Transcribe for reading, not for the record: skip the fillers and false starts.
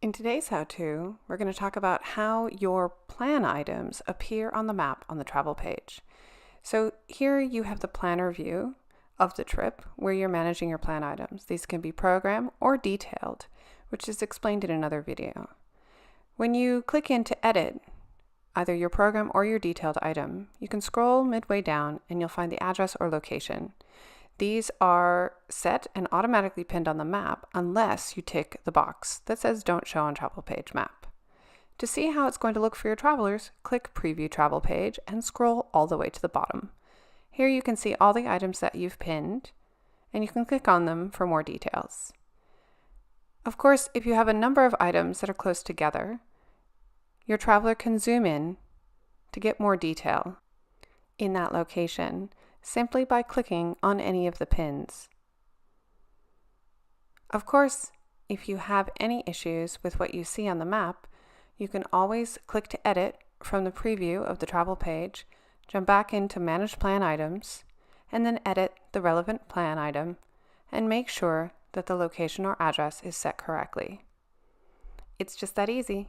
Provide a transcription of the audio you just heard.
In today's how-to, we're going to talk about how your plan items appear on the map on the travel page. So here you have the planner view of the trip where you're managing your plan items. These can be program or detailed, which is explained in another video. When you click in to edit either your program or your detailed item, you can scroll midway down and you'll find the address or location. These are set and automatically pinned on the map unless you tick the box that says Don't Show on Travel Page Map. To see how it's going to look for your travelers, click Preview Travel Page and scroll all the way to the bottom. Here you can see all the items that you've pinned, and you can click on them for more details. Of course, if you have a number of items that are close together, your traveler can zoom in to get more detail in that location simply by clicking on any of the pins. Of course, if you have any issues with what you see on the map, you can always click to edit from the preview of the travel page, jump back into Manage Plan Items, and then edit the relevant plan item and make sure that the location or address is set correctly. It's just that easy.